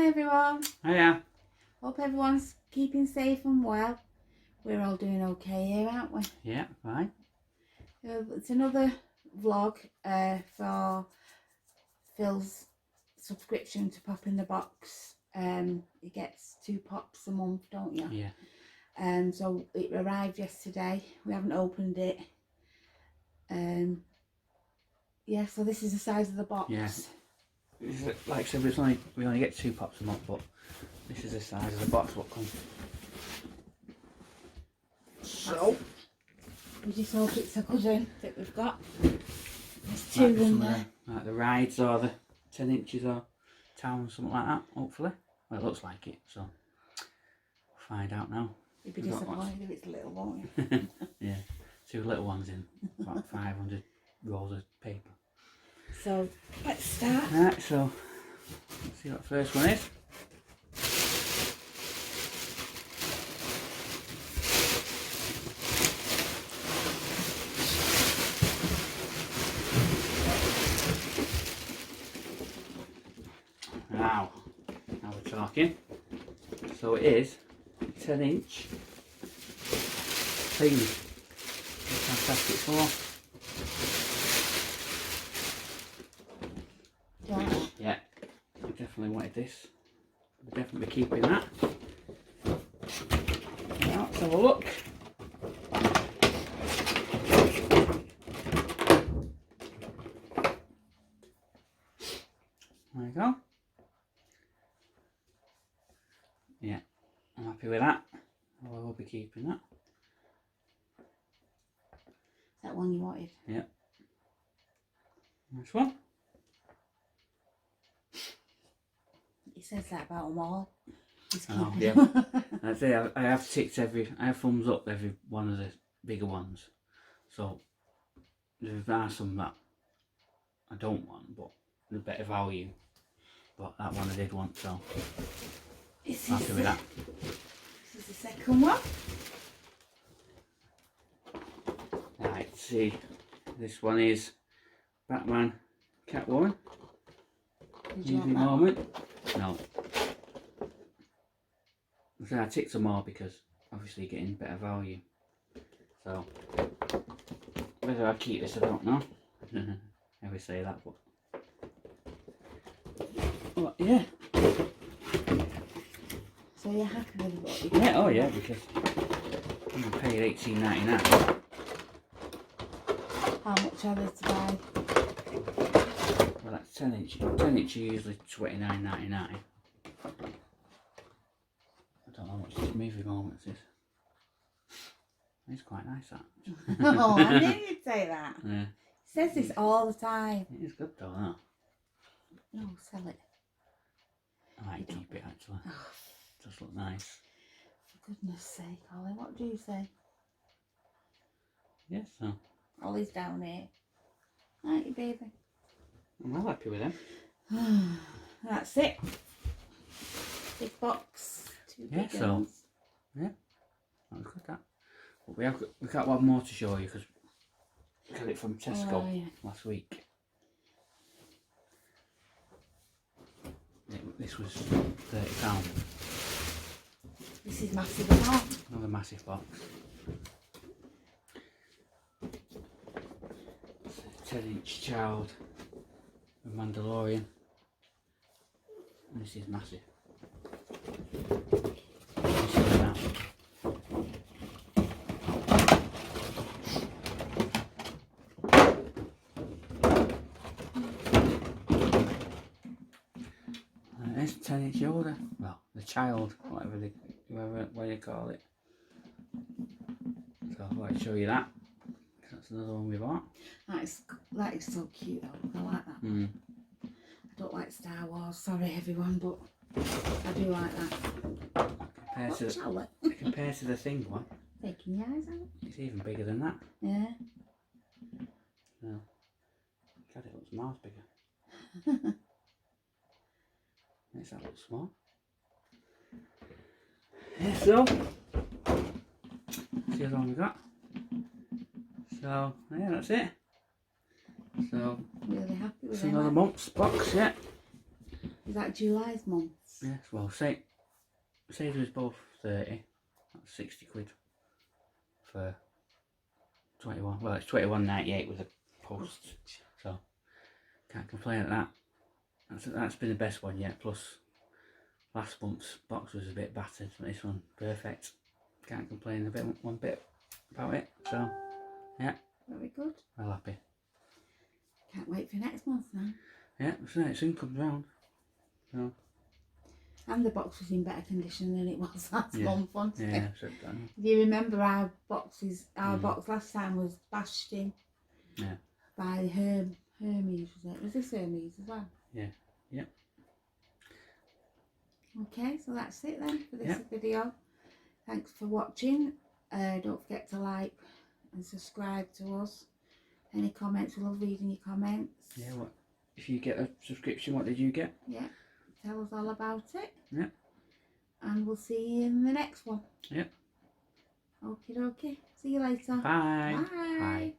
Hi everyone. Hiya. Hope everyone's keeping safe and well. We're all doing okay here, aren't we? Yeah, fine. It's another vlog for Phil's subscription to Pop in the Box. He gets 2 pops a month, don't you? Yeah. So it arrived yesterday. We haven't opened it. Yeah, so this is the size of the box. Yeah. Like I said, we only get 2 pops a month, but this is the size of the box what comes. So we just hope it's a good one that we've got. There's 2 in there. Like the rides or the 10 inches or town, something like that, hopefully. Well, it looks like it, so we'll find out now. You'd be disappointed if it's little, won't you? Yeah, 2 little ones in about 500 rolls of paper. So let's start. Right, so let's see what the first one is. Now we're talking. So it is 10-inch thing. Fantastic for. Yeah, I definitely wanted this. We'll definitely be keeping that. Now let's have a look. There you go. Yeah, I'm happy with that. I will be keeping that. Is that one you wanted? Yeah. Nice one. He says that about them all. He's Oh, keeping yeah. them. I'd say I have ticked I have thumbs up every one of the bigger ones. So there are some that I don't want, but they're better value. But that one I did want, so happy with that. This is the second one. Right, see, this one is Batman, Catwoman. Did you Easy want that moment. No. So I ticked some more because obviously you're getting better value. So whether I keep this I don't know. I always say that, but yeah. So you're happy with what you Yeah, oh yeah, because I'm paid $18.99. How much are they to buy? Well, that's 10 inch. 10 inch are usually $29.99. I don't know how much this movie moments is. It's quite nice that. Oh, I knew you'd say that. Yeah. He says this all the time. It is good though, that. No, sell it. I might keep it actually. It does look nice. For goodness sake, Ollie, what do you say? Yes, so Ollie's down here. Aren't you, baby? I'm well happy with them. That's it. Big box. 2 big Yeah, so ones. yeah, that was good that. But we got one more to show you because we got it from Tesco last week. This was £30. This is massive amount. Another massive box. It's a 10-inch child of Mandalorian. And this is massive. I'll show you now. It's 10-inch Yoda. Well, the child, whatever you call it. So I thought I'd show you that. That's another one we bought. That is so cute though. I like that. Mm. I don't like Star Wars, sorry everyone, but I do like that. Compared to the thing one, Taking your eyes out. it's even bigger than that. Yeah. No. God, it looks miles bigger. Makes that look small. Yeah, so see how long we got. So yeah, that's it. So Really happy with it's them. another month's box, yeah. Is that July's months? Yes, well, say they was both 30, that's 60 quid for 21. Well, it's 21.98 with a post, so can't complain at that. That's been the best one yet. Plus, last month's box was a bit battered, but this one perfect. Can't complain one bit about it. So, yeah, Very good. well happy. Can't wait for next month now. Yeah, so it soon comes round. So, And the box was in better condition than it was last Yeah. month, wasn't it? yeah, so done. Do you remember our boxes? Our box last time was bashed in. Yeah. By Hermes, was it? Was this Hermes as well? Yeah. Yep. Okay, so that's it then for this Yep. video. Thanks for watching. Don't forget to like and subscribe to us. Any comments? We love reading your comments. Yeah. What if you get a subscription? What did you get? Yeah. Tell us all about it. Yeah. And we'll see you in the next one. Yep. Okie dokie. See you later. Bye. Bye. Bye.